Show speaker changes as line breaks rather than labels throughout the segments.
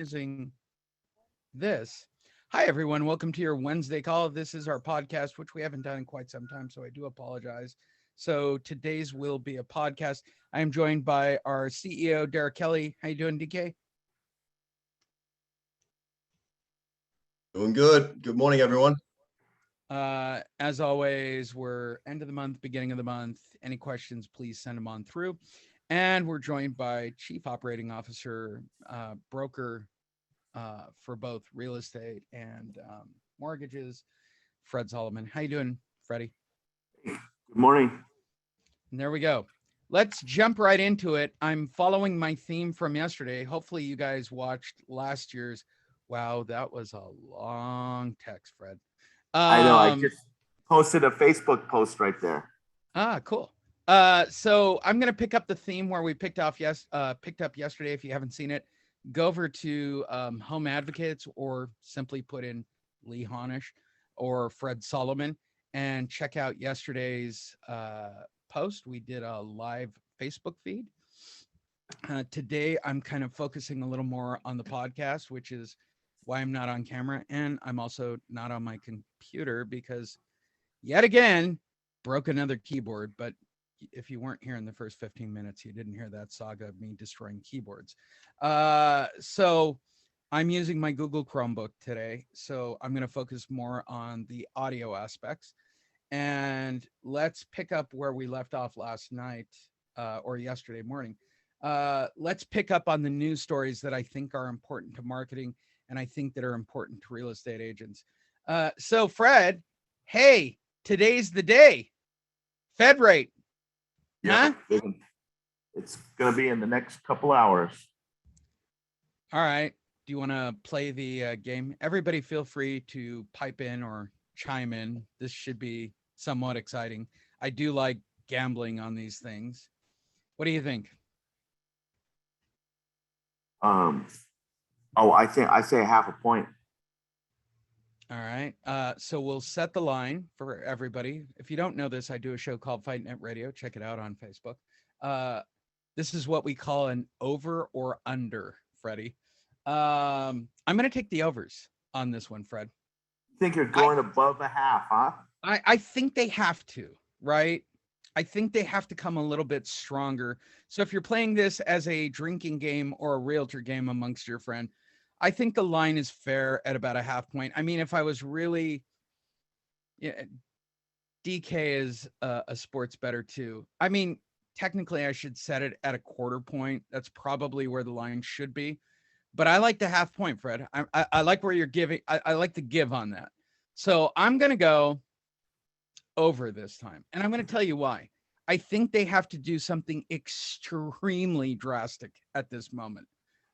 using this. Hi, everyone. Welcome to your Wednesday call. This is our podcast, which we haven't done in quite some time, so I do apologize. So today's will be a podcast. I am joined by our CEO, Derek Kelly. How you doing, DK?
Doing good. Good morning, everyone.
As always, we're end of the month, beginning of the month. Any questions, please send them on through. And we're joined by Chief Operating Officer, broker for both real estate and mortgages, Fred Solomon. How you doing, Freddie?
Good morning.
And there we go. Let's jump right into it. I'm following my theme from yesterday. Hopefully you guys watched last year's. Wow, that was a long text, Fred.
I know. I just posted a Facebook post right there.
Cool. So I'm gonna pick up the theme where we picked up yesterday. If you haven't seen it, go over to Home Advocates or simply put in Lee Honish or Fred Solomon and check out yesterday's post. We did a live Facebook feed. Today, I'm kind of focusing a little more on the podcast, which is why I'm not on camera. And I'm also not on my computer because yet again, broke another keyboard. But if you weren't here in the first 15 minutes, you didn't hear that saga of me destroying keyboards. So I'm using my Google Chromebook today. So I'm going to focus more on the audio aspects. And let's pick up where we left off last night or yesterday morning. Let's pick up on the news stories that I think are important to marketing and I think that are important to real estate agents. So Fred, hey, today's the day. Fed rate.
Yeah, huh? It's going to be in the next couple hours.
All right. Do you want to play the game? Everybody feel free to pipe in or chime in. This should be somewhat exciting. I do like gambling on these things. What do you think?
I say half a point.
All right. So we'll set the line for everybody. If you don't know this, I do a show called Fight Net Radio. Check it out on Facebook. This is what we call an over or under, Freddie. I'm going to take the overs on this one, Fred.
You think you're going above a half, huh?
I think they have to, right? I think they have to come a little bit stronger. So if you're playing this as a drinking game or a realtor game amongst your friend, I think the line is fair at about a half point. I mean, if I was really, DK is a sports bettor too. I mean, technically I should set it at a quarter point. That's probably where the line should be. But I like the half point, Fred. I like where you're giving. I like the give on that. So I'm going to go over this time. And I'm going to tell you why. I think they have to do something extremely drastic at this moment,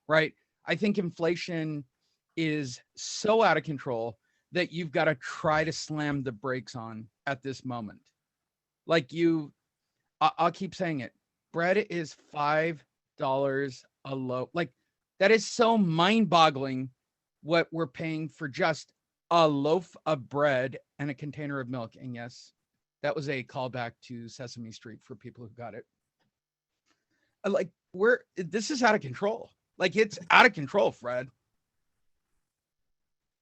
right? I think inflation is so out of control that you've got to try to slam the brakes on at this moment. Like I'll keep saying it. Bread is $5 a loaf. Like that is so mind-boggling what we're paying for just a loaf of bread and a container of milk. And yes, that was a callback to Sesame Street for people who got it. Like this is out of control. Like it's out of control, Fred.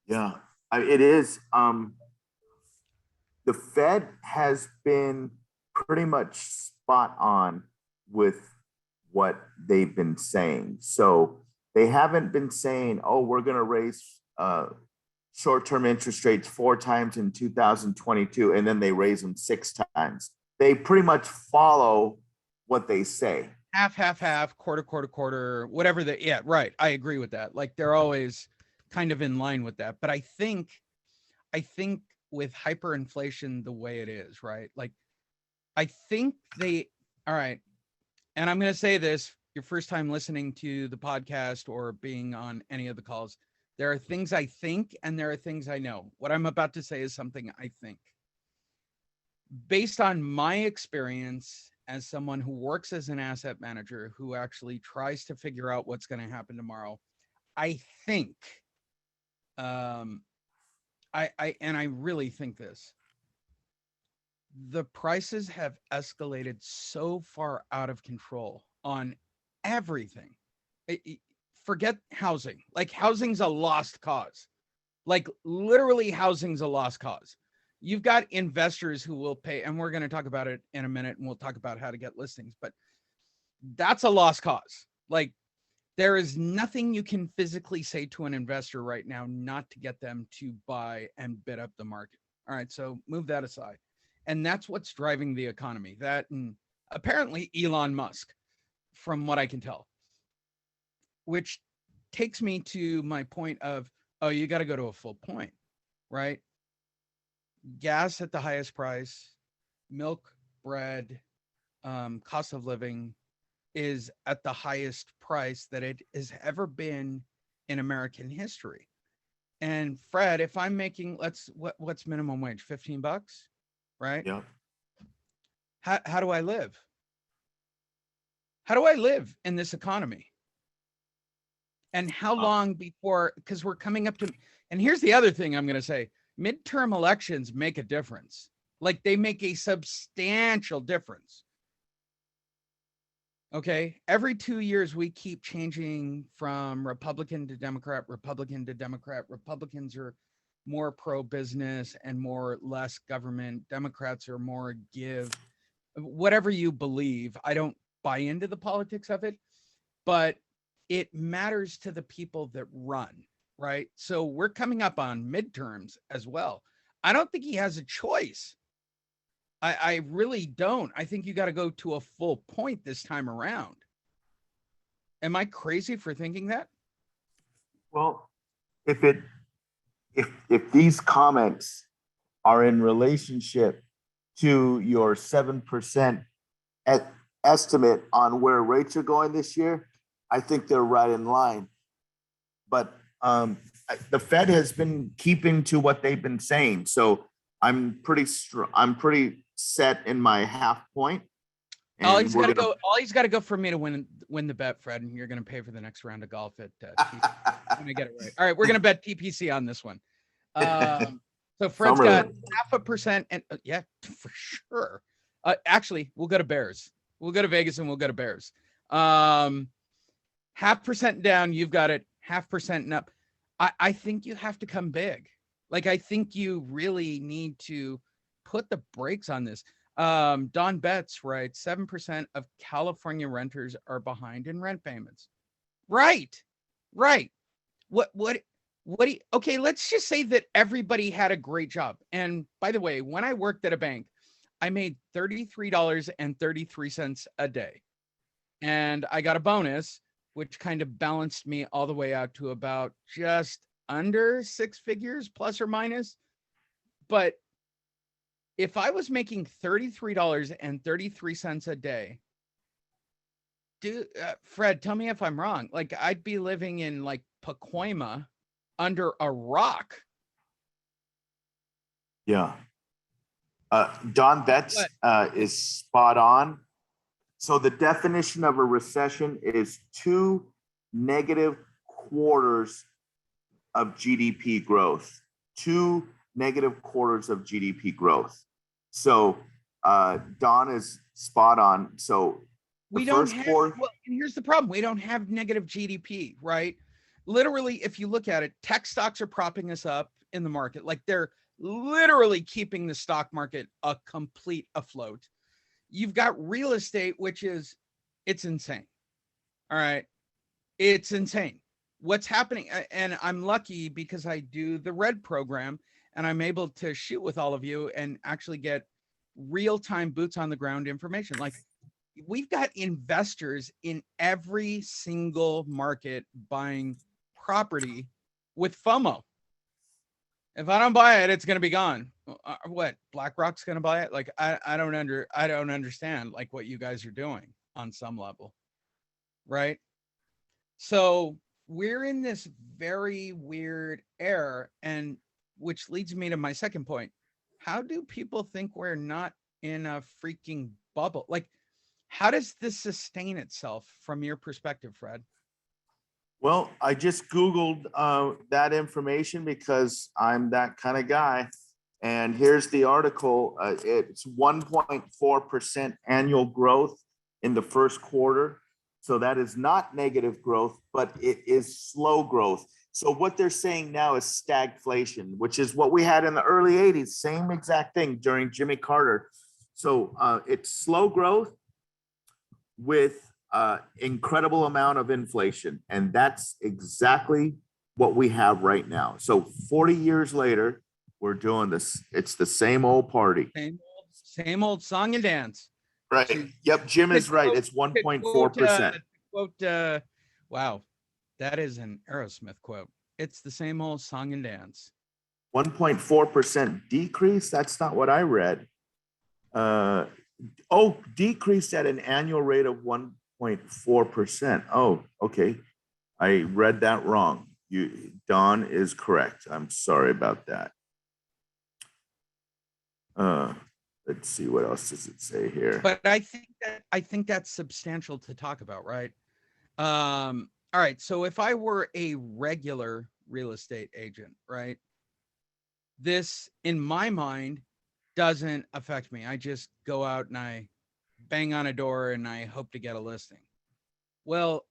Yeah, it is. The Fed has been pretty much spot on with what they've been saying. So they haven't been saying, oh, we're going to raise short-term interest rates 4 times in 2022, and then they raise them 6 times. They pretty much follow what they say.
Half, quarter, whatever yeah, right. I agree with that. Like they're always kind of in line with that. But I think with hyperinflation the way it is, right? Like I think all right. And I'm going to say this, your first time listening to the podcast or being on any of the calls, there are things I think and there are things I know. What I'm about to say is something I think. Based on my experience as someone who works as an asset manager who actually tries to figure out what's going to happen tomorrow, I think, I really think this, the prices have escalated so far out of control on everything. forget housing. Like housing's a lost cause. Like literally housing's a lost cause. You've got investors who will pay, and we're going to talk about it in a minute, and we'll talk about how to get listings, but that's a lost cause. Like there is nothing you can physically say to an investor right now not to get them to buy and bid up the market. All right, so move that aside. And that's what's driving the economy. That and apparently Elon Musk, from what I can tell, which takes me to my point of, oh, you got to go to a full point, right? Gas at the highest price, milk, bread, cost of living is at the highest price that it has ever been in American history. And Fred, if I'm making, what's minimum wage? $15, right?
Yeah.
How do I live? How do I live in this economy? And how long before, because we're coming up to, and here's the other thing I'm going to say, midterm elections make a difference. Like they make a substantial difference. Okay. Every 2 years, we keep changing from Republican to Democrat, Republican to Democrat. Republicans are more pro-business and more less government. Democrats are more give, whatever you believe. I don't buy into the politics of it, but it matters to the people that run, right? So we're coming up on midterms as well. I don't think he has a choice. I really don't. I think you got to go to a full point this time around. Am I crazy for thinking that?
Well, if these comments are in relationship to your 7% estimate on where rates are going this year, I think they're right in line. But the Fed has been keeping to what they've been saying, so I'm pretty set in my half point.
All he's got to go for me to win the bet, Fred, and you're going to pay for the next round of golf at I'm gonna get it right. All right, we're gonna bet TPC on this one. So Fred's got 0.5%, and yeah, for sure. Actually, we'll go to Bears. We'll go to Vegas and we'll go to Bears. 0.5% down, you've got it. 0.5% and up. I think you have to come big. Like I think you really need to put the brakes on this. Don Betts writes 7% of California renters are behind in rent payments. Right. What do you, okay, let's just say that everybody had a great job. And by the way, when I worked at a bank, I made $33.33 a day. And I got a bonus, which kind of balanced me all the way out to about just under 6 figures, plus or minus. But if I was making $33.33 a day, Fred, tell me if I'm wrong. Like I'd be living in like Pacoima under a rock.
Yeah. Don Betts is spot on. So the definition of a recession is 2 negative quarters of GDP growth. 2 negative quarters of GDP growth. So Don is spot on. So
we don't have, well, and here's the problem. We don't have negative GDP, right? Literally, if you look at it, tech stocks are propping us up in the market. Like they're literally keeping the stock market a complete afloat. You've got real estate, which is, it's insane. All right. It's insane. What's happening. And I'm lucky because I do the RED program and I'm able to shoot with all of you and actually get real-time boots on the ground information. Like we've got investors in every single market buying property with FOMO. If I don't buy it, it's going to be gone. What? BlackRock's going to buy it? Like I don't understand like what you guys are doing on some level. Right? So we're in this very weird era, and which leads me to my second point. How do people think we're not in a freaking bubble? Like, how does this sustain itself from your perspective, Fred?
Well, I just Googled that information because I'm that kind of guy. And here's the article. It's 1.4% annual growth in the first quarter. So that is not negative growth, but it is slow growth. So what they're saying now is stagflation, which is what we had in the early 80s, same exact thing during Jimmy Carter. So it's slow growth with incredible amount of inflation. And that's exactly what we have right now. So 40 years later, we're doing this. It's the same old party.
Same old song and dance.
Right. Yep. Jim is right. It's 1.4%.
Quote, wow, that is an Aerosmith quote. It's the same old song and dance.
1.4% decrease. That's not what I read. Decreased at an annual rate of 1.4%. Oh, okay. I read that wrong. Don is correct. I'm sorry about that. Let's see, what else does it say here?
But I think that's substantial to talk about, right? All right. So if I were a regular real estate agent, right, this in my mind doesn't affect me. I just go out and I bang on a door and I hope to get a listing. Well,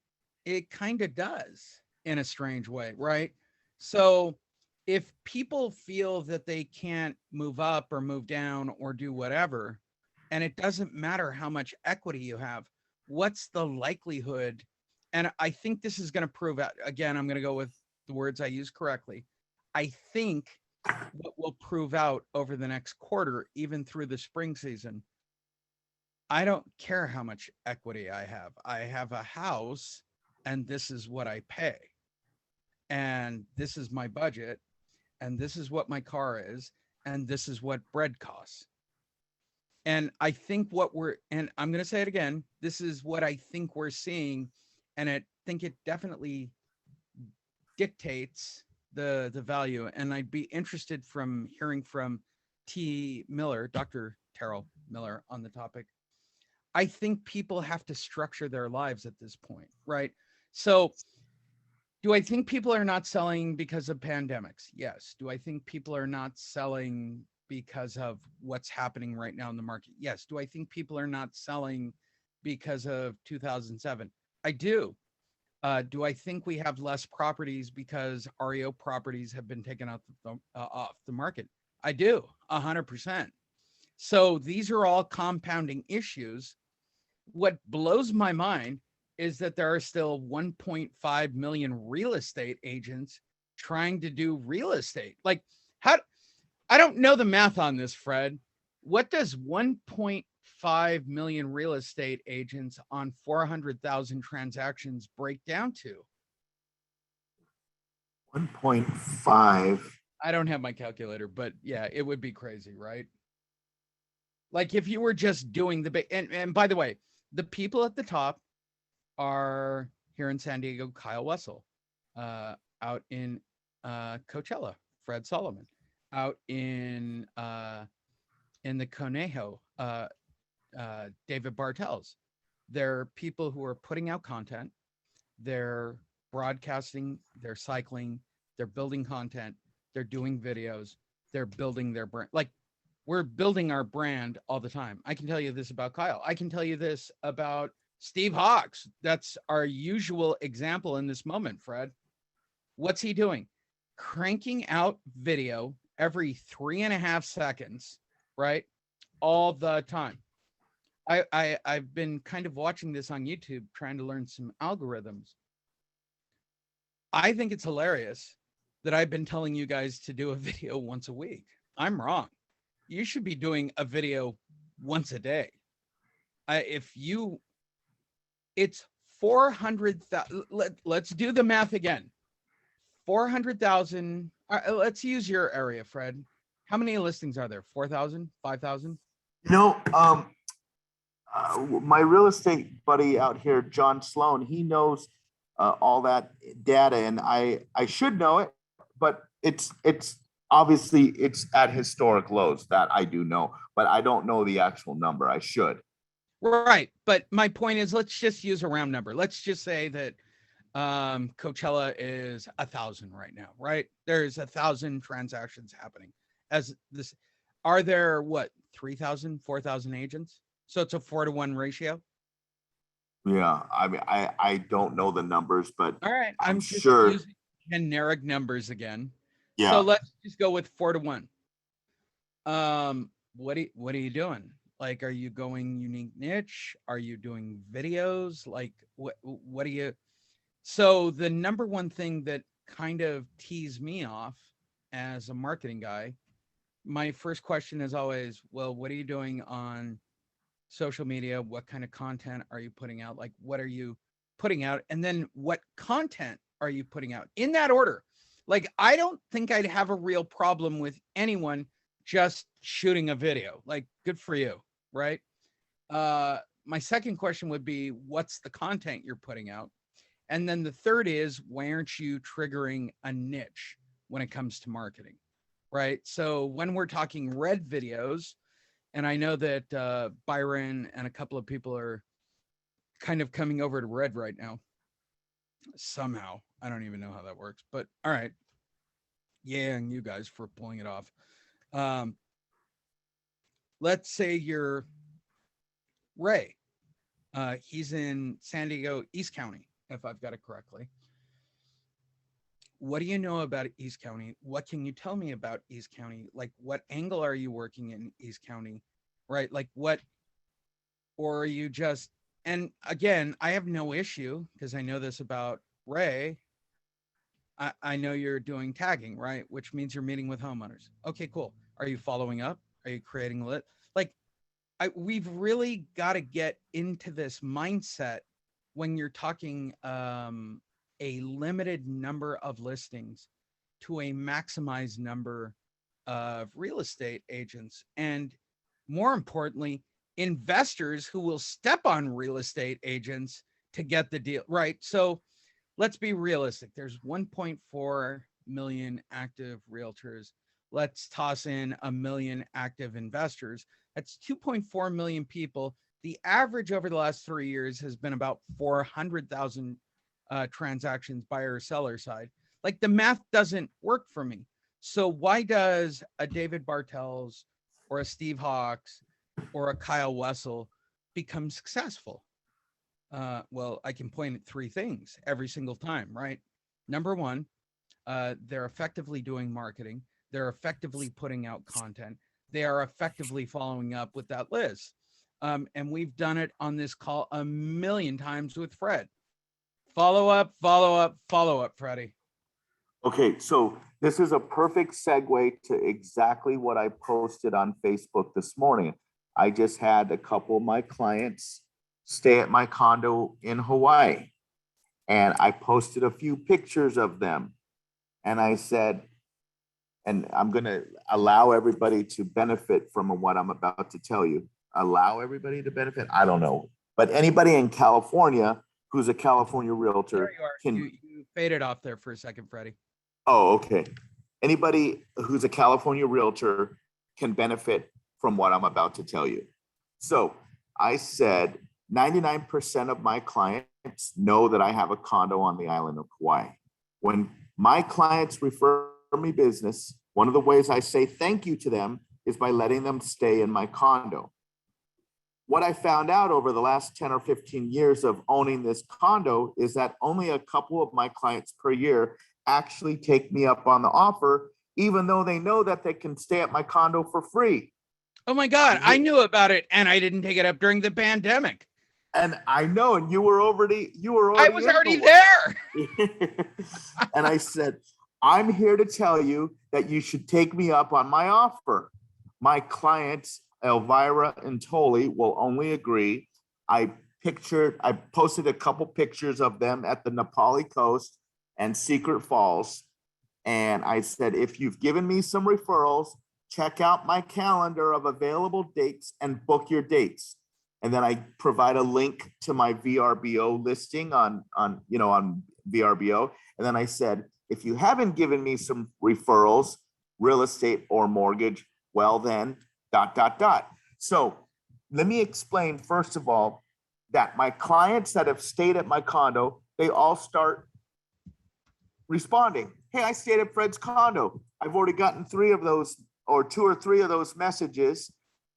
it kind of does in a strange way, right? So if people feel that they can't move up or move down or do whatever, and it doesn't matter how much equity you have, what's the likelihood? And I think this is going to prove out, again, I'm going to go with the words I use correctly. I think what will prove out over the next quarter, even through the spring season, I don't care how much equity I have. I have a house and this is what I pay. And this is my budget. And this is what my car is. And this is what bread costs. And I think and I'm going to say it again, this is what I think we're seeing. And I think it definitely dictates the value. And I'd be interested from hearing from Dr. Terrell Miller on the topic. I think people have to structure their lives at this point, right? So do I think people are not selling because of pandemics? Yes. Do I think people are not selling because of what's happening right now in the market? Yes. Do I think people are not selling because of 2007? I do. Do I think we have less properties because REO properties have been taken off the market? I do, 100%. So these are all compounding issues. What blows my mind is that there are still 1.5 million real estate agents trying to do real estate. Like, I don't know the math on this, Fred. What does 1.5 million real estate agents on 400,000 transactions break down to?
1.5.
I don't have my calculator, but yeah, it would be crazy, right? Like if you were just doing and by the way, the people at the top are here in San Diego, Kyle Wessel, out in Coachella, Fred Solomon, out in the Conejo, David Bartels. They're people who are putting out content, they're broadcasting, they're cycling, they're building content, they're doing videos, they're building their brand. Like we're building our brand all the time. I can tell you this about Kyle. I can tell you this about Steve Hawks. That's our usual example in this moment, Fred. What's he doing? Cranking out video every 3.5 seconds, right? All the time. I've been kind of watching this on YouTube, trying to learn some algorithms. I think it's hilarious that I've been telling you guys to do a video once a week. I'm wrong. You should be doing a video once a day. It's 400,000. Let's do the math again. 400,000. Let's use your area, Fred. How many listings are there? 4,000, 5,000?
My real estate buddy out here, John Sloan, he knows all that data, and I should know it, but it's obviously it's at historic lows. That I do know, but I don't know the actual number. I should.
Right, but my point is, let's just use a round number. Let's just say that Coachella is 1,000 right now, right? There's 1,000 transactions happening. As this, are there 3,000, 4,000 agents? So it's a 4-to-1 ratio.
Yeah, I mean, I don't know the numbers, but
All right,
I'm
I'm just
sure,
using generic numbers again. So
yeah.
let's just go with 4-1. What are you doing? Like, are you going unique niche? Are you doing videos? Like, what are you? So the number one thing that kind of teased me off as a marketing guy, my first question is always, well, what are you doing on social media? What kind of content are you putting out? Like, what are you putting out? And then what content are you putting out in that order? Like, I don't think I'd have a real problem with anyone just shooting a video. Like, good for you, right? My second question would be, what's the content you're putting out? And then the third is, why aren't you triggering a niche when it comes to marketing, right? So when we're talking red videos, and I know that Byron and a couple of people are kind of coming over to red right now. Somehow, I don't even know how that works, but all right. Yeah, and you guys for pulling it off. Let's say you're Ray. He's in San Diego, East County, if I've got it correctly. What do you know about East County? What can you tell me about East County? Like, what angle are you working in East County? Right? Like, what, or are you just, and again, I have no issue because I know this about Ray. I know you're doing tagging, right? Which means you're meeting with homeowners. Okay, cool. Are you following up? Are you creating lit? Like, we've really got to get into this mindset when you're talking a limited number of listings to a maximized number of real estate agents, and more importantly, investors who will step on real estate agents to get the deal, right? So let's be realistic. There's 1.4 million active realtors. Let's toss in a million active investors. That's 2.4 million people. The average over the last 3 years has been about 400,000 transactions, buyer or seller side. Like, the math doesn't work for me. So why does a David Bartels or a Steve Hawks or a Kyle Wessel become successful? Well, I can point at three things every single time, right? Number one, they're effectively doing marketing. They're effectively putting out content. They are effectively following up with that list. And we've done it on this call a million times with Fred. Follow up, follow up, follow up, Freddie.
Okay, so this is a perfect segue to exactly what I posted on Facebook this morning. I just had a couple of my clients stay at my condo in Hawaii, and I posted a few pictures of them. And I said, and I'm going to allow everybody to benefit from what I'm about to tell you. Allow everybody to benefit? I don't know. But anybody in California who's a California realtor
There you are.
can.
You faded off there for a second, Freddie.
Oh, okay. Anybody who's a California realtor can benefit from what I'm about to tell you. So I said 99% of my clients know that I have a condo on the island of Kauai. When my clients refer me business, one of the ways I say thank you to them is by letting them stay in my condo. What I found out over the last 10 or 15 years of owning this condo is that only a couple of my clients per year actually take me up on the offer, even though they know that they can stay at my condo for free.
Oh my God, I knew about it and I didn't take it up during the pandemic.
And I know, and you were already
I was already there.
And I said, I'm here to tell you that you should take me up on my offer. My clients, Elvira and Toli, will only agree. I posted a couple pictures of them at the Napali Coast and Secret Falls. And I said, if you've given me some referrals, check out my calendar of available dates and book your dates. And then I provide a link to my VRBO listing on VRBO. And then I said, if you haven't given me some referrals, real estate or mortgage, well then, ... So let me explain, first of all, that my clients that have stayed at my condo, they all start responding. Hey, I stayed at Fred's condo. I've already gotten 3 of those, or 2 or 3 of those messages.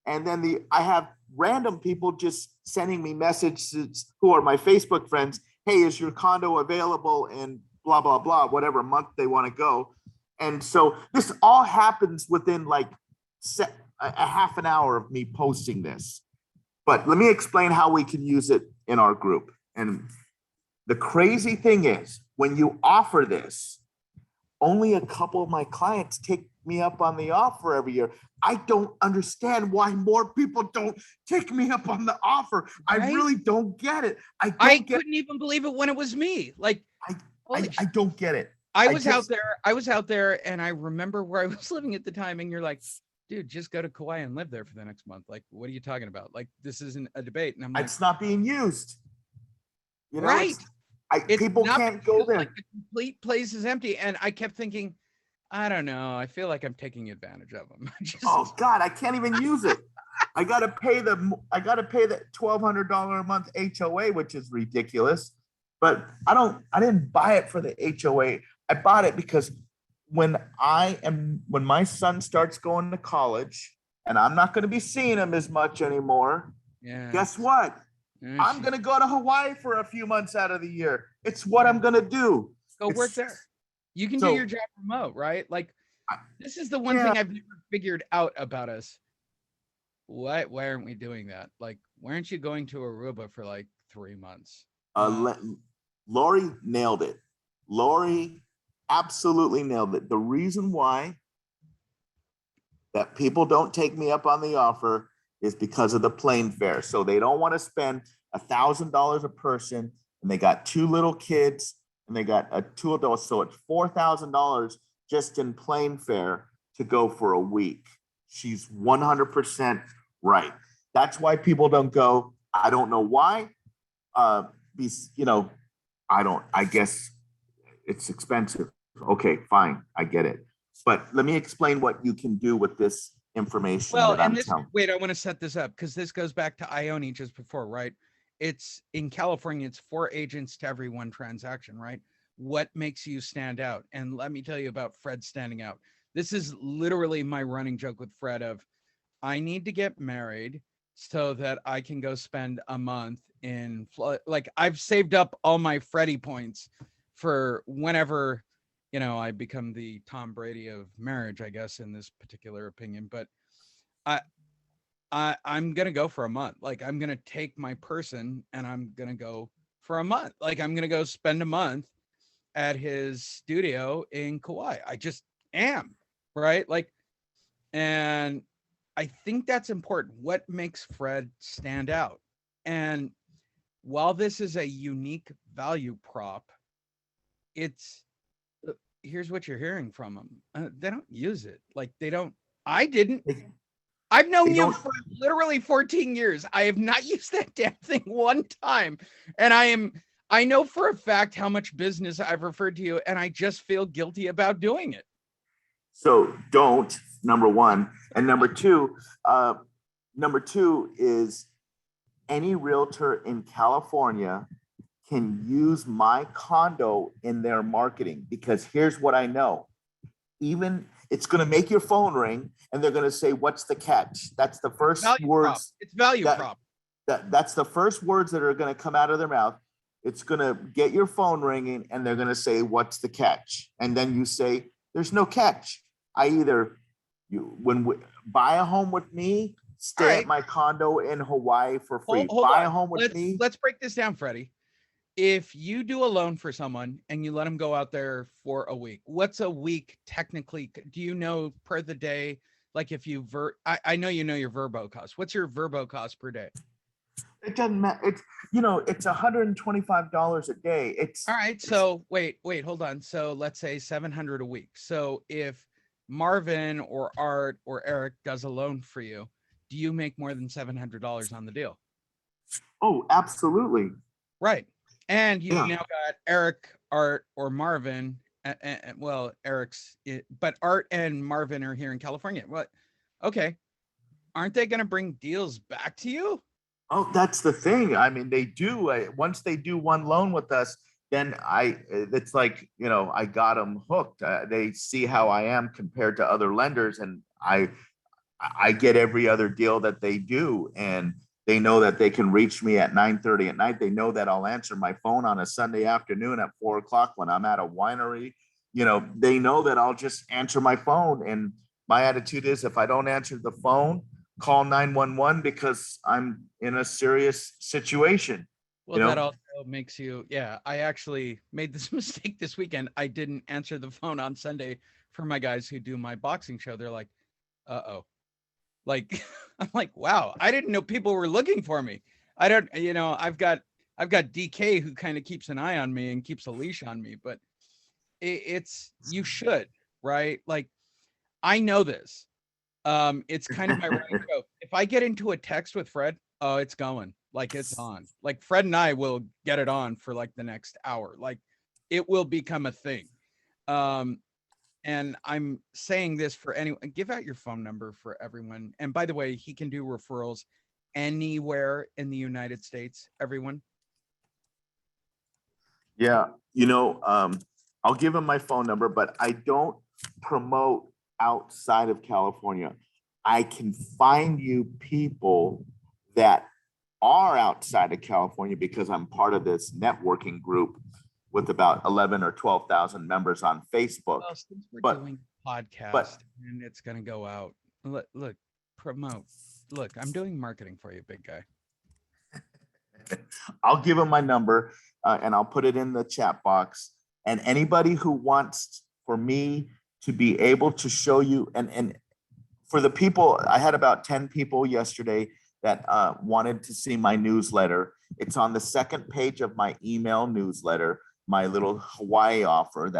And then I have random people just sending me messages who are my Facebook friends. Hey, is your condo available in blah, blah, blah, whatever month they want to go. And so this all happens within like a half an hour of me posting this. But let me explain how we can use it in our group. And the crazy thing is, when you offer this, only a couple of my clients take me up on the offer every year. I don't understand why more people don't take me up on the offer. I
Right?
really don't get it. I
couldn't even believe it when it was me. Like, holy
I don't get it.
I
I
was out
just-
there. I was out there, and I remember where I was living at the time. And you're like, dude, just go to Kauai and live there for the next month. Like, what are you talking about? Like, this isn't a debate. And I'm like,
It's not being used. You know,
right. It's
people
not
can't
because,
go there.
Like, the complete place is empty, and I kept thinking, I don't know. I feel like I'm taking advantage of them. Just,
Oh God, I can't even use it. I gotta pay the $1,200 a month HOA, which is ridiculous. But I didn't buy it for the HOA. I bought it because when my son starts going to college, and I'm not gonna be seeing him as much anymore,
yeah.
guess what?
Yeah,
I'm gonna go to Hawaii for a few months out of the year. It's what I'm gonna do.
go work
It's-
there. You can
so-
do your job remote, right? Like, this is the one
Yeah.
thing I've never figured out about us. Why aren't we doing that? Like, why aren't you going to Aruba for like 3 months?
Lori nailed it. Lori absolutely nailed it. The reason why that people don't take me up on the offer is because of the plane fare. So they don't want to spend $1,000 a person, and they got 2 little kids, and they got 2 adults. So it's $4,000 just in plane fare to go for a week. She's 100% right. That's why people don't go. I don't know why. I guess it's expensive. Okay, fine. I get it. But let me explain what you can do with this information
Well,
that I'm
and this,
telling.
wait, I want to set this up because this goes back to Ione just before, right? It's in California, it's 4 agents to every 1 transaction, right? What makes you stand out? And let me tell you about Fred standing out. This is literally my running joke with Fred of, I need to get married so that I can go spend a month in like I've saved up all my Freddie points for whenever, I become the Tom Brady of marriage, I guess, in this particular opinion. But I'm gonna go for a month. Like, I'm gonna take my person and I'm gonna go for a month. Like, I'm gonna go spend a month at his studio in Kauai. I just am, right? Like, and I think that's important. What makes Fred stand out? And while this is a unique value prop, it's here's what you're hearing from them. They don't use it. Like, they don't. I didn't. I've known
They
you
don't-
for literally 14 years. I have not used that damn thing one time. And I know for a fact how much business I've referred to you, and I just feel guilty about doing it.
So don't, number one. And number two is any realtor in California can use my condo in their marketing, because here's what I know. Even it's going to make your phone ring and they're going to say, what's the catch? That's the first
Value prop.
words.
It's value
that-
prop.
That's the first words that are going to come out of their mouth. It's going to get your phone ringing and they're going to say, what's the catch? And then you say, there's no catch. Buy a home with me, stay
All right.
at my condo in Hawaii for free.
Hold
Buy
on.
a home with me.
Let's break this down, Freddie. If you do a loan for someone and you let them go out there for a week, what's a week technically? Do you know per the day? Like, if you I know you know your Verbo cost. What's your Verbo cost per day?
It doesn't matter. It's it's $125 a day. It's
All right. So wait, hold on. So let's say 700 a week. So if Marvin or Art or Eric does a loan for you, do you make more than $700 on the deal?
Oh, absolutely.
Right. And you've
Yeah.
now got Eric, Art, or Marvin. Well, but Art and Marvin are here in California. What? Okay. Aren't they going to bring deals back to you?
Oh, that's the thing. I mean, they do. Once they do one loan with us, then it's like, I got them hooked. They see how I am compared to other lenders, and I get every other deal that they do, and they know that they can reach me at 9:30 at night. They know that I'll answer my phone on a Sunday afternoon at 4 o'clock when I'm at a winery. They know that I'll just answer my phone. And my attitude is, if I don't answer the phone, call 911 because I'm in a serious situation.
Well, that also makes you, yeah, I actually made this mistake this weekend. I didn't answer the phone on Sunday for my guys who do my boxing show. They're like, uh-oh. Like, I'm like, wow, I didn't know people were looking for me. I don't, I've got DK who kind of keeps an eye on me and keeps a leash on me, but you should, right? Like, I know this. It's kind of my running joke. If I get into a text with Fred, oh, it's going, like it's on. Like Fred and I will get it on for like the next hour. Like it will become a thing. And I'm saying this for anyone. Give out your phone number for everyone. And by the way, he can do referrals anywhere in the United States. Everyone.
Yeah, I'll give him my phone number, but I don't promote outside of California. I can find you people that are outside of California because I'm part of this networking group with about 11 or 12,000 members on Facebook.
Well, since we're doing podcast and it's going to go out, look, promote. Look, I'm doing marketing for you, big guy.
I'll give him my number and I'll put it in the chat box. And anybody who wants for me to be able to show you, and for the people, I had about 10 people yesterday that wanted to see my newsletter. It's on the second page of my email newsletter, my little Hawaii offer it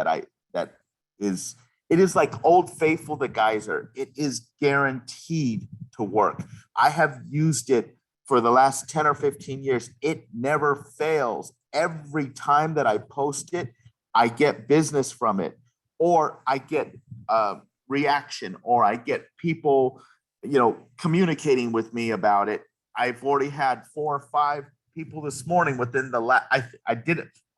is like Old Faithful the Geyser. It is guaranteed to work. I have used it for the last 10 or 15 years. It never fails. Every time that I post it, I get business from it, or I get reaction, or I get people, communicating with me about it. I've already had 4 or 5 people this morning within the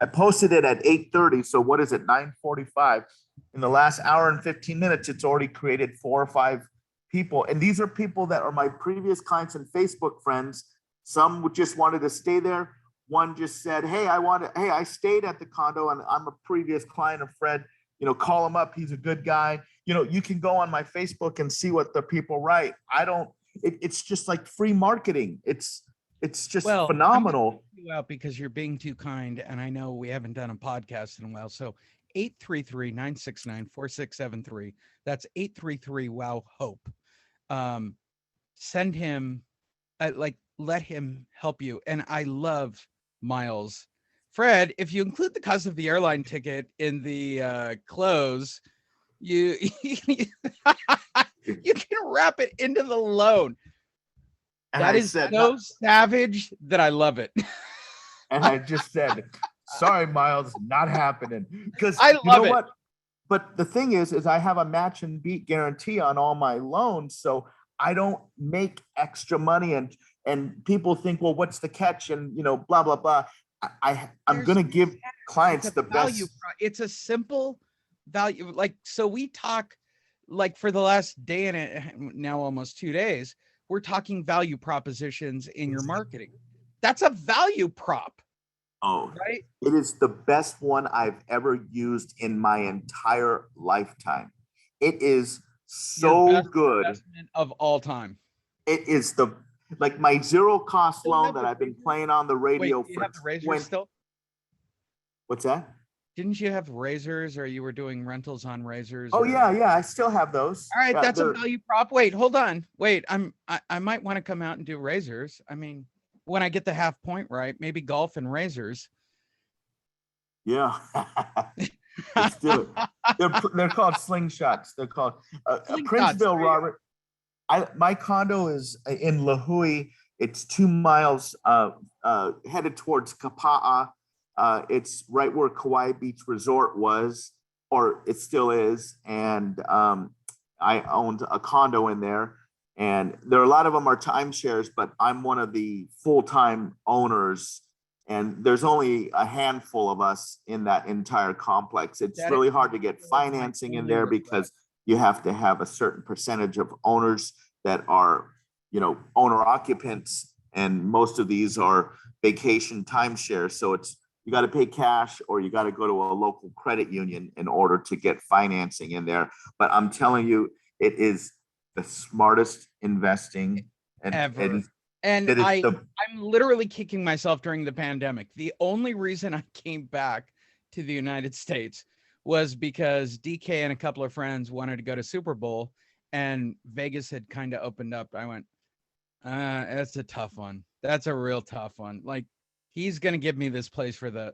I posted it at 8:30. So what is it? 9:45. In the last hour and 15 minutes, it's already created 4 or 5 people. And these are people that are my previous clients and Facebook friends. Some just wanted to stay there. One just said, hey, I stayed at the condo and I'm a previous client of Fred. Call him up. He's a good guy. You can go on my Facebook and see what the people write. It's just like free marketing. It's just phenomenal.
You out because you're being too kind. And I know we haven't done a podcast in a while. So 833-969-4673. That's 833-WOW-HOPE. Send him, let him help you. And I love Miles. Fred, if you include the cost of the airline ticket in the close, you can wrap it into the loan. That is so savage that I love it.
And I just said, sorry, Miles, not happening. Because
I love it.
What? But the thing is I have a match and beat guarantee on all my loans. So I don't make extra money. And people think, well, what's the catch? And, blah, blah, blah. I'm going to give clients the
value.
best.
It's a simple value. So we talk for the last day and now almost 2 days, we're talking value propositions in your marketing. That's a value prop.
Oh,
right.
It is the best one I've ever used in my entire lifetime. It is so good.
Investment of all time.
It is my zero cost loan that I've been playing on the radio.
Wait, do you have the razors still?
What's that?
Didn't you have razors, or you were doing rentals on razors?
Oh, yeah. I still have those.
All right. That's a value prop. Wait, hold on. Wait, I might want to come out and do razors. I mean, when I get the half point right, maybe golf and razors.
Yeah. Let's do it. They're called slingshots. They're called Princeville, Robert. My condo is in La Hui. It's 2 miles headed towards Kapa'a. It's right where Kauai Beach Resort was, or it still is. And I owned a condo in there. And there are a lot of them are timeshares, but I'm one of the full-time owners. And there's only a handful of us in that entire complex. It's really hard to get financing in there because you have to have a certain percentage of owners that are, owner occupants, and most of these are vacation timeshare. So you got to pay cash or you got to go to a local credit union in order to get financing in there. But I'm telling you, it is the smartest investing
Ever.
and
And
it is
I'm literally kicking myself during the pandemic. The only reason I came back to the United States was because DK and a couple of friends wanted to go to Super Bowl and Vegas had kind of opened up. I went, that's a tough one. That's a real tough one. Like, he's going to give me this place for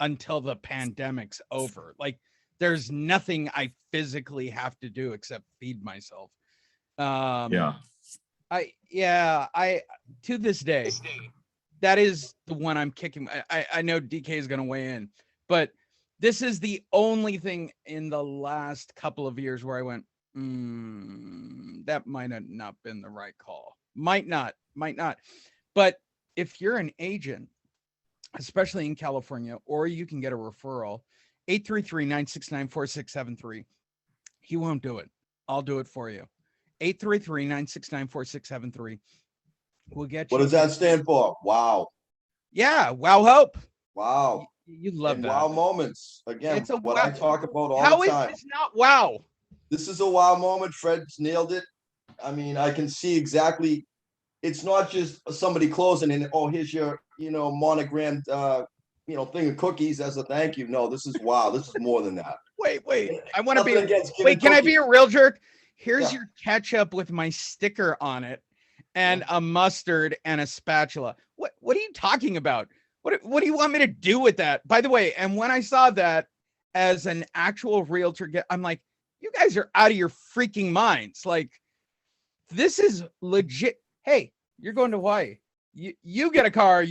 until the pandemic's over. Like, there's nothing I physically have to do except feed myself.
yeah.
I to this day, that is the one I'm kicking. I know DK is going to weigh in, but this is the only thing in the last couple of years where I went, that might have not been the right call. Might not. But if you're an agent, especially in California, or you can get a referral, 833-969-4673. He won't do it. I'll do it for you. 833-969-4673. We'll get you.
What does that stand for? Wow.
Yeah. Wow. Hope.
Wow.
You love
And
that.
wow moments. Again,
It's a
what
wow.
I talk about all
How
the
is
time.
this not wow?
This is a wow moment. Fred's nailed it. I mean, I can see exactly. It's not just somebody closing and, oh, here's your, monogrammed, thing of cookies as a thank you. No, this is wow. This is more than that.
Wait. I want to be.
Nothing against giving
Wait, can I be
cookies.
a real jerk? Here's
Yeah.
your ketchup with my sticker on it, and a mustard and a spatula. What are you talking about? What do you want me to do with that? By the way, and when I saw that as an actual realtor, I'm like, you guys are out of your freaking minds. Like, this is legit. Hey, you're going to Hawaii. You get a car,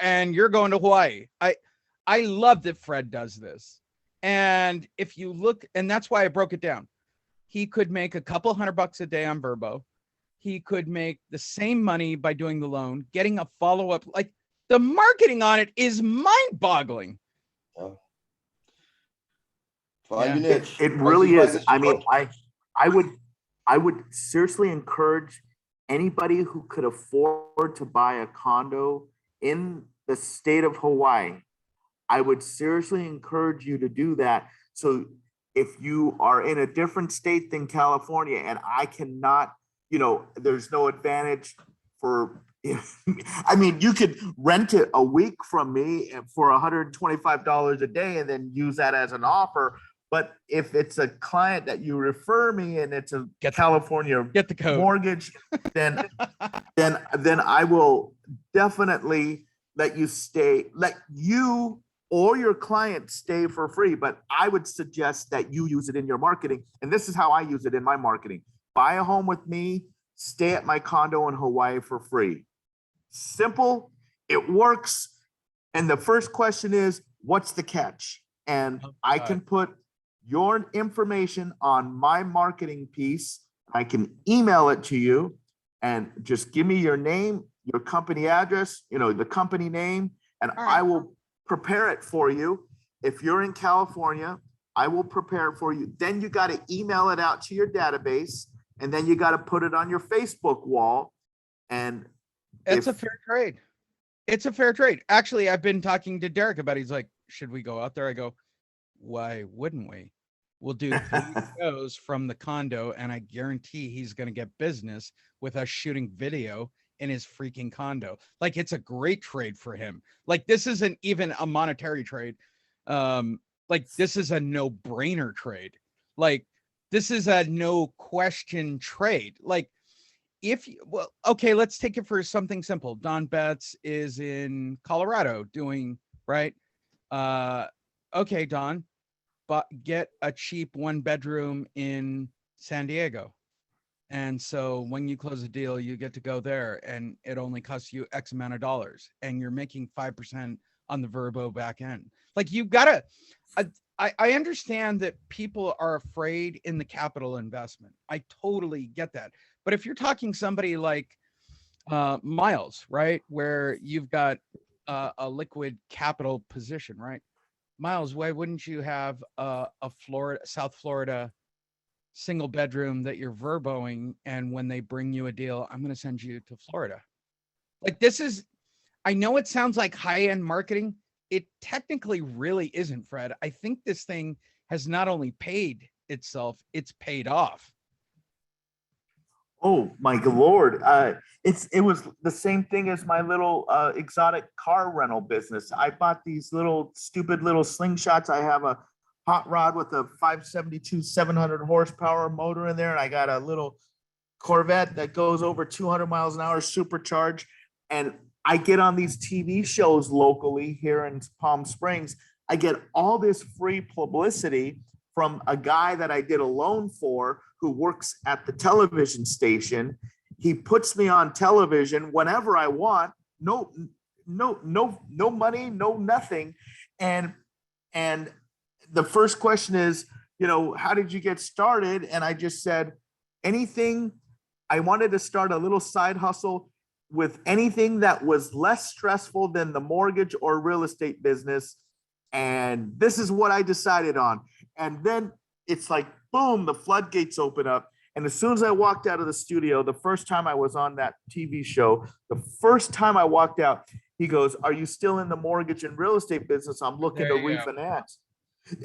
and you're going to Hawaii. I love that Fred does this. And if you look, and that's why I broke it down. He could make a couple $100 a day on Verbo. He could make the same money by doing the loan, getting a follow-up. Like, the marketing on it is mind-boggling.
Find your niche.
It really
Price
is. I mean,
right.
I would seriously encourage anybody who could afford to buy a condo in the state of Hawaii. I would seriously encourage you to do that. So if you are in a different state than California, and I cannot, there's no advantage for, I mean, you could rent it a week from me for $125 a day and then use that as an offer. But if it's a client that you refer me and it's a California
Get the code.
mortgage, then I will definitely let you or your client stay for free. But I would suggest that you use it in your marketing. And this is how I use it in my marketing. Buy a home with me, stay at my condo in Hawaii for free. Simple, it works. And the first question is, what's the catch? And I can put your information on my marketing piece. I can email it to you and just give me your name, your company address, the company name, and I will prepare it for you. If you're in California, I will prepare it for you. Then you got to email it out to your database, and then you got to put it on your Facebook wall. And
it's a fair trade. It's a fair trade. Actually, I've been talking to Derek about it. He's like, should we go out there? I go, why wouldn't we? We'll do 3 shows from the condo, and I guarantee he's going to get business with us shooting video in his freaking condo. Like, it's a great trade for him. Like, this isn't even a monetary trade. Like, this is a no-brainer trade. Like, this is a no question trade. Like, okay, let's take it for something simple. Don Betts is in Colorado doing, right? Okay, Don, but get a cheap 1-bedroom in San Diego. And so when you close a deal, you get to go there, and it only costs you X amount of dollars, and you're making 5% on the Verbo back end. Like, you've got to, I understand that people are afraid in the capital investment. I totally get that. But if you're talking somebody like Miles, right, where you've got a liquid capital position, right? Miles, why wouldn't you have a South Florida single bedroom that you're verboing, and when they bring you a deal, I'm going to send you to Florida. Like, this is, I know it sounds like high-end marketing. It technically really isn't, Fred. I think this thing has not only paid itself, it's paid off.
Oh my Lord. It was the same thing as my little exotic car rental business. I bought these little stupid little slingshots. I have a hot rod with a 572 700 horsepower motor in there, and I got a little Corvette that goes over 200 miles an hour supercharged. And I get on these TV shows locally here in Palm Springs. I get all this free publicity from a guy that I did a loan for who works at the television station. He puts me on television whenever I want. No money, no nothing. And the first question is, how did you get started? And I just said, anything. I wanted to start a little side hustle with anything that was less stressful than the mortgage or real estate business. And this is what I decided on. And then it's like, boom, the floodgates open up. And as soon as I walked out of the studio, the first time I was on that TV show, the first time I walked out, he goes, "Are you still in the mortgage and real estate business? I'm looking to
There you go.
refinance."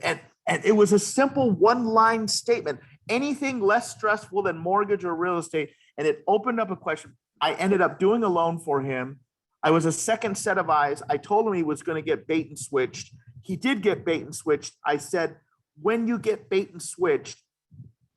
And it was a simple one-line statement. Anything less stressful than mortgage or real estate. And it opened up a question. I ended up doing a loan for him. I was a second set of eyes. I told him he was going to get bait and switched. He did get bait and switched. I said, when you get bait and switched,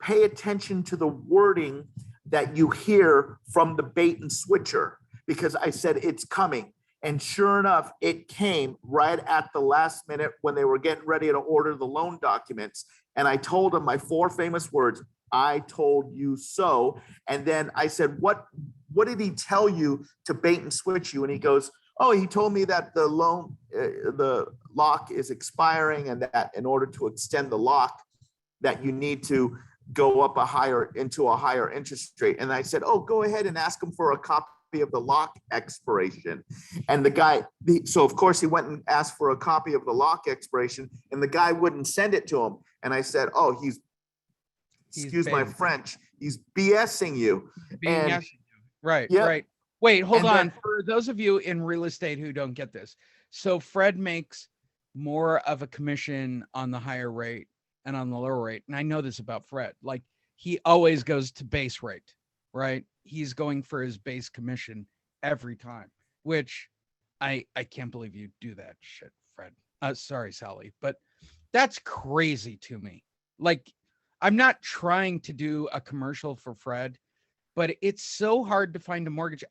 pay attention to the wording that you hear from the bait and switcher, because I said it's coming. And sure enough, it came right at the last minute when they were getting ready to order the loan documents. And I told him my 4 famous words, "I told you so." And then I said, what did he tell you to bait and switch you? And he goes, "Oh, he told me that the loan, the lock is expiring, and that in order to extend the lock, that you need to go up into a higher interest rate." And I said, "Oh, go ahead and ask him for a copy of the lock expiration." And the guy, so of course he went and asked for a copy of the lock expiration, and the guy wouldn't send it to him. And I said, "Oh, excuse my French, he's BSing you." And
Right,
Yep.
right. Wait, hold
And
on.
then-
For those of you in real estate who don't get this, so Fred makes more of a commission on the higher rate and on the lower rate. And I know this about Fred. Like, he always goes to base rate, right? He's going for his base commission every time, which I can't believe you do that shit, Fred. Sorry, Sally, but that's crazy to me. Like, I'm not trying to do a commercial for Fred, but it's so hard to find a mortgage.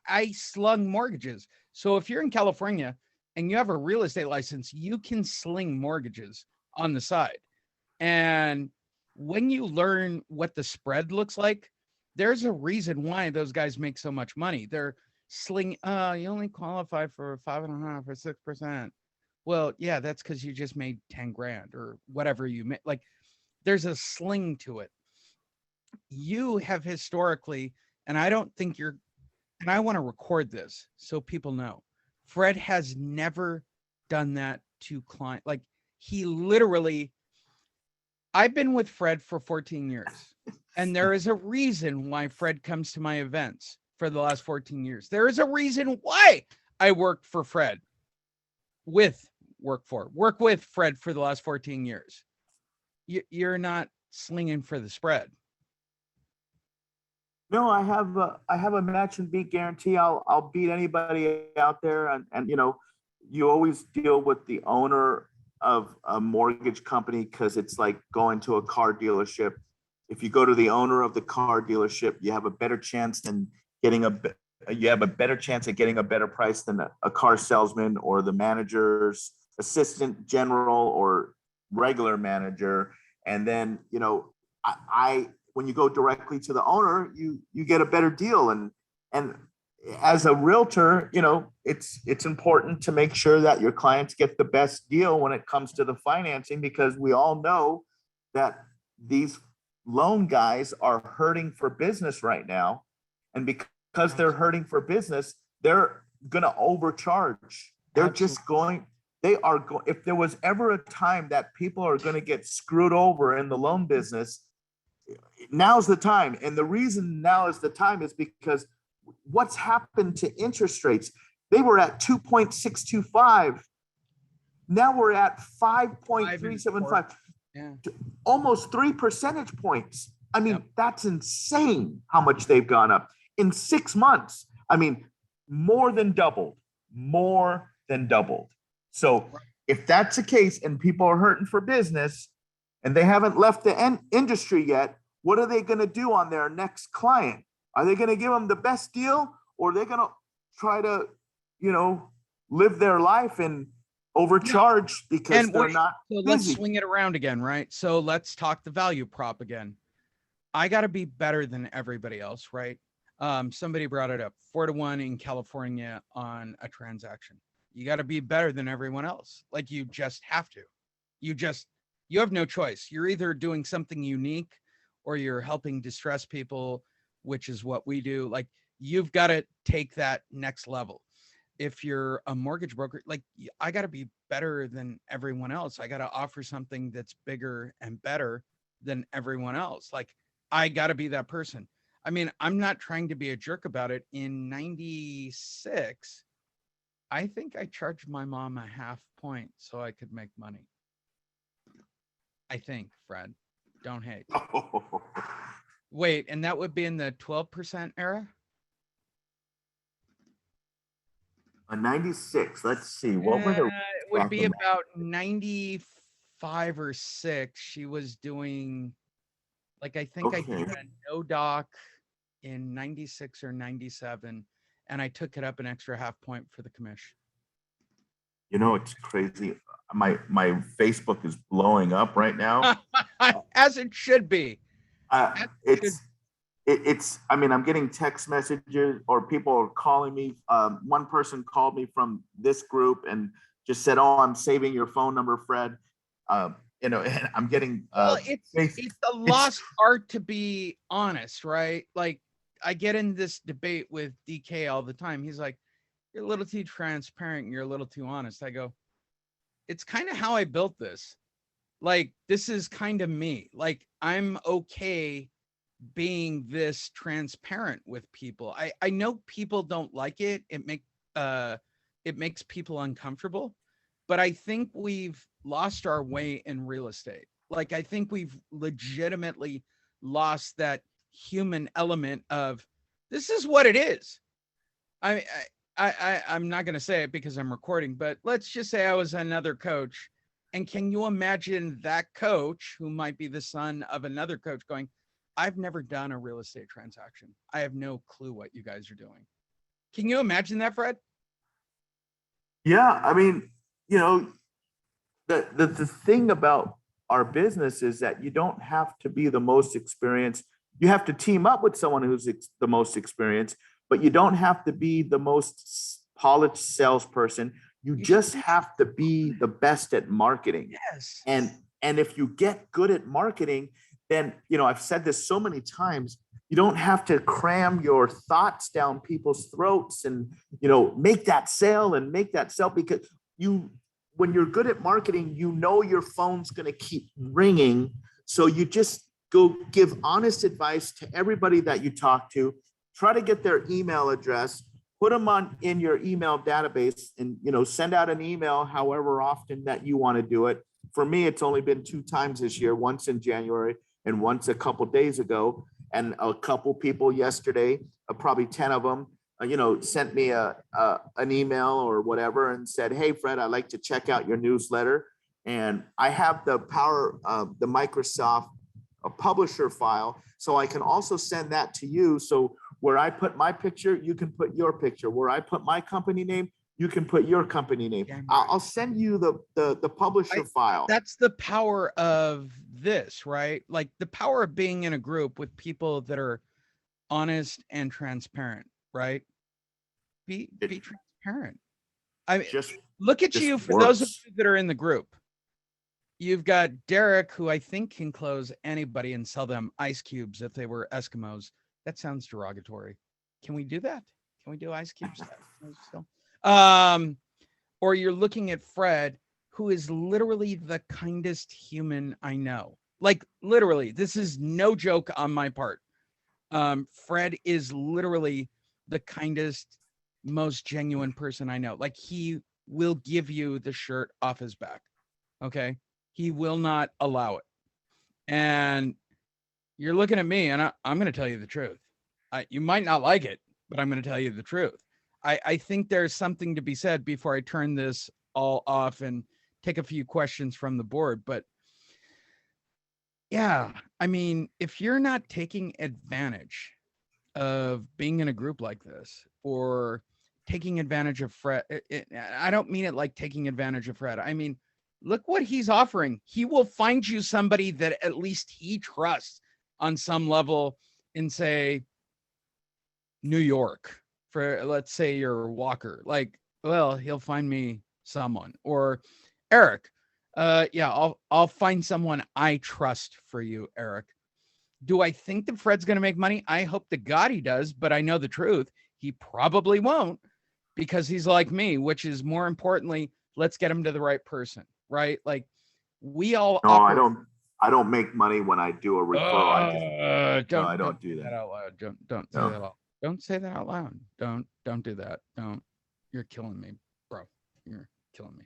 I slung mortgages. So if you're in California and you have a real estate license, you can sling mortgages on the side. And when you learn what the spread looks like, there's a reason why those guys make so much money. They're sling, you only qualify for 5.5 or 6%. Well, yeah, that's because you just made 10 grand or whatever you made. Like, there's a sling to it. You have historically, and I don't think you're, and I want to record this so people know, Fred has never done that to client. Like, he literally, I've been with Fred for 14 years, and there is a reason why Fred comes to my events for the last 14 years. There is a reason why I work for Fred work with Fred for the last 14 years. You're not slinging for the spread.
No, I have a match and beat guarantee. I'll beat anybody out there. And you always deal with the owner of a mortgage company, because it's like going to a car dealership. If you go to the owner of the car dealership, you have a better chance than getting you have a better chance at getting a better price than a car salesman or the manager's assistant general or regular manager. And then, when you go directly to the owner, you get a better deal. And as a realtor, it's important to make sure that your clients get the best deal when it comes to the financing, because we all know that these loan guys are hurting for business right now. And because they're hurting for business, they're going to overcharge. They're just going, if there was ever a time that people are going to get screwed over in the loan business, now's the time. And the reason now is the time is because what's happened to interest rates? They were at 2.625. Now we're at 5.375,
Yeah.
almost 3 percentage points. I mean,
Yep.
that's insane how much they've gone up in 6 months. I mean, more than doubled, more than doubled. So if that's the case and people are hurting for business and they haven't left the industry yet, what are they going to do on their next client? Are they going to give them the best deal, or are they going to try to, live their life and overcharge because
And
they're
wait,
not
So let's
busy?
swing it around again, right? So let's talk the value prop again. I got to be better than everybody else, right? Somebody brought it up, 4-1 in California on a transaction. You got to be better than everyone else. Like, you just have to. You have no choice. You're either doing something unique or you're helping distress people, which is what we do. Like, you've got to take that next level. If you're a mortgage broker, like, I got to be better than everyone else. I got to offer something that's bigger and better than everyone else. Like, I got to be that person. I mean, I'm not trying to be a jerk about it. In 96, I think I charged my mom a half point so I could make money. I think, Fred, don't hate. Wait, and that would be in the 12% era?
A 96. Let's see. What were the
It would be
back in-
about 95 or 6. She was doing, like, I think I
Okay.
did a no doc in 96 or 97, and I took it up an extra half point for the commission.
It's crazy. My Facebook is blowing up right now.
As it should be.
It's I mean, I'm getting text messages or people are calling me. One person called me from this group and just said, "Oh, I'm saving your phone number, Fred." And I'm getting
Well, it's a lost art, to be honest, right? Like, I get in this debate with DK all the time. He's like, "You're a little too transparent, you're a little too honest." I go, it's kind of how I built this. Like, this is kind of me. Like, I'm okay being this transparent with people. I know people don't like it. It makes people uncomfortable, but I think we've lost our way in real estate. Like, I think we've legitimately lost that human element of, this is what it is. I'm not going to say it because I'm recording, but let's just say I was another coach. And can you imagine that coach, who might be the son of another coach, going, "I've never done a real estate transaction. I have no clue what you guys are doing." Can you imagine that, Fred?
Yeah, I mean, the thing about our business is that you don't have to be the most experienced. You have to team up with someone who's the most experienced, but you don't have to be the most polished salesperson. You just have to be the best at marketing.
Yes.
And if you get good at marketing, then, I've said this so many times, you don't have to cram your thoughts down people's throats and, make that sell because when you're good at marketing, your phone's going to keep ringing. So you just go give honest advice to everybody that you talk to, try to get their email address, put them in your email database and, send out an email however often that you want to do it. For me, it's only been 2 times this year, once in January and once a couple days ago. And a couple people yesterday, probably 10 of them, sent me an email or whatever and said, "Hey, Fred, I'd like to check out your newsletter." And I have the power of the Microsoft publisher file, so I can also send that to you. So where I put my picture, you can put your picture. Where I put my company name, you can put your company name. I'll send you the publisher file.
That's the power of this, right? Like, the power of being in a group with people that are honest and transparent, right? Be transparent. I mean, look at you, for those of you that are in the group. You've got Derek, who I think can close anybody and sell them ice cubes if they were Eskimos. That sounds derogatory. Can we do that? Can we do ice cubes? Or you're looking at Fred, who is literally the kindest human I know. Like literally, this is no joke on my part. Fred is literally the kindest, most genuine person I know. Like he will give you the shirt off his back. Okay. He will not allow it. And you're looking at me and I'm going to tell you the truth. You might not like it, but I'm going to tell you the truth. I think there's something to be said before I turn this all off and take a few questions from the board. But yeah, I mean, if you're not taking advantage of being in a group like this or taking advantage of Fred, I don't mean it like taking advantage of Fred. I mean, look what he's offering. He will find you somebody that at least he trusts on some level in, say, New York, for let's say you're Walker. Like, well, he'll find me someone. Or Eric. Yeah, I'll find someone I trust for you, Eric. Do I think that Fred's going to make money? I hope to God he does, but I know the truth. He probably won't because he's like me, which is more importantly, let's get him to the right person, right? Like we all.
No, I don't make money when I do a referral. I don't do
that
that.
out loud. Don't say
No.
that out. Don't say that out loud. Don't do that. Don't. You're killing me, bro. You're killing me.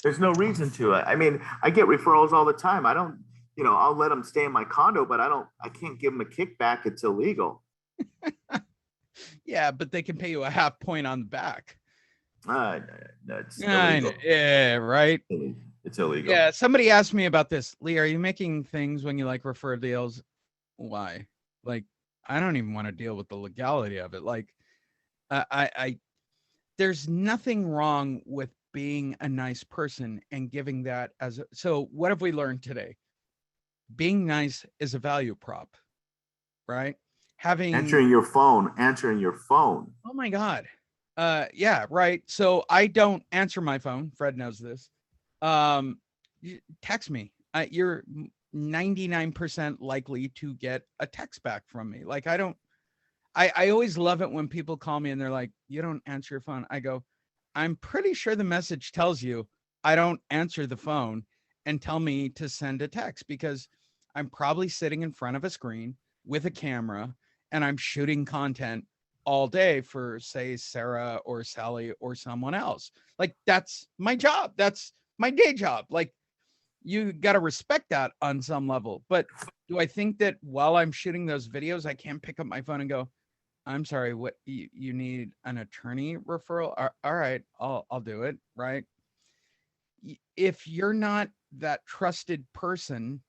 There's no reason to. I mean, I get referrals all the time. I don't, I'll let them stay in my condo, but I can't give them a kickback. It's illegal.
Yeah, but they can pay you a half point on the back.
That's illegal.
Yeah, right.
It's illegal.
Yeah, somebody asked me about this. Lee, are you making things when you like refer deals? Why? Like, I don't even want to deal with the legality of it. Like, I there's nothing wrong with being a nice person and giving that as a, so what have we learned today? Being nice is a value prop, right?
Answering your phone.
Oh my God. Yeah, right. So I don't answer my phone. Fred knows this. Text me. You're 99% likely to get a text back from me. Like I always love it when people call me and they're like, you don't answer your phone. I go, I'm pretty sure the message tells you I don't answer the phone and tell me to send a text because I'm probably sitting in front of a screen with a camera and I'm shooting content all day for, say, Sarah or Sally or someone else. Like that's my job. That's my day job. Like you got to respect that on some level. But do I think that while I'm shooting those videos, I can't pick up my phone and go, I'm sorry, what you need an attorney referral? All right, I'll do it. Right. If you're not that trusted person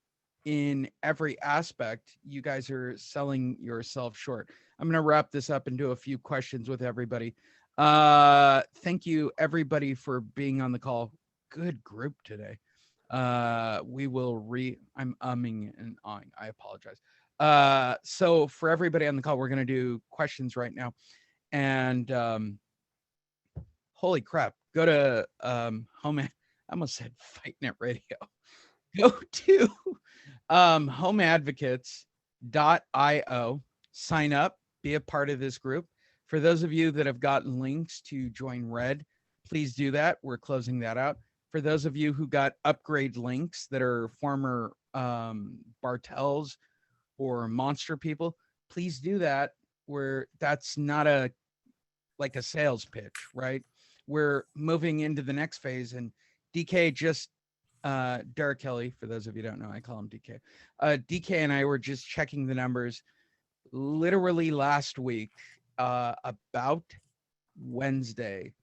in every aspect, you guys are selling yourself short. I'm going to wrap this up and do a few questions with everybody. Thank you everybody for being on the call. Good group today. We will I'm umming and ahhing. I apologize. So for everybody on the call, we're going to do questions right now. And holy crap, go to home. I almost said Fight Net Radio. Go to homeadvocates.io, sign up, be a part of this group. For those of you that have gotten links to join Red, please do that. We're closing that out. For those of you who got upgrade links that are former Bartels or Monster people, please do that. Where that's not a sales pitch, right? We're moving into the next phase, and DK just Derek Kelly, for those of you who don't know, I call him DK. DK and I were just checking the numbers literally last week, about Wednesday.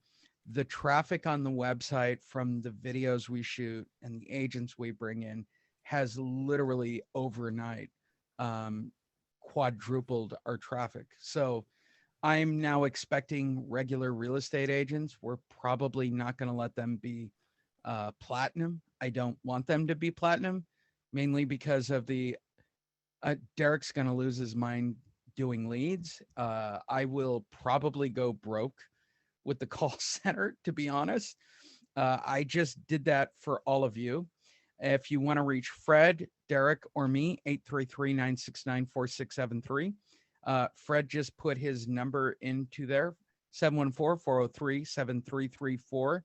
The traffic on the website from the videos we shoot and the agents we bring in has literally overnight quadrupled our traffic. So I'm now expecting regular real estate agents. We're probably not going to let them be platinum. I don't want them to be platinum, mainly because of the Derek's going to lose his mind doing leads. I will probably go broke with the call center, to be honest. I just did that for all of you. If you want to reach Fred, Derek, or me, 833-969-4673. Fred just put his number into there, 714-403-7334.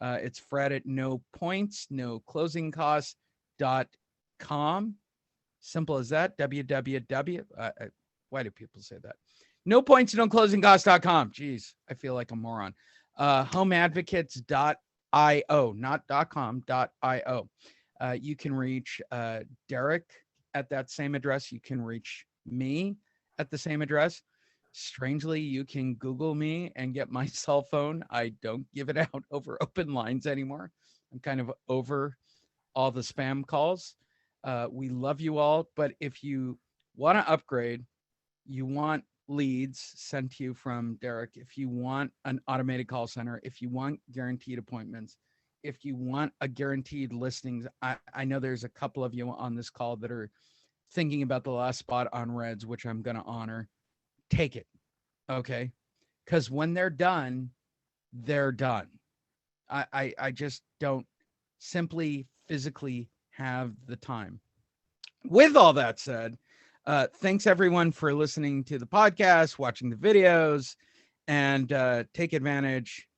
It's Fred at no points, no closing costs.com. Simple as that. www. Why do people say that? No points, no closing costs.com. Jeez, I feel like a moron. Homeadvocates.io, not .com, .io. You can reach Derek at that same address. You can reach me at the same address. Strangely, you can Google me and get my cell phone. I don't give it out over open lines anymore. I'm kind of over all the spam calls. We love you all, but if you want to upgrade, you want leads sent to you from Derek, if you want an automated call center, if you want guaranteed appointments, if you want a guaranteed listings, I know there's a couple of you on this call that are thinking about the last spot on Reds, which I'm going to honor. Take it. Okay. Because when they're done, they're done. I just don't simply physically have the time. With all that said, thanks everyone for listening to the podcast, watching the videos, and take advantage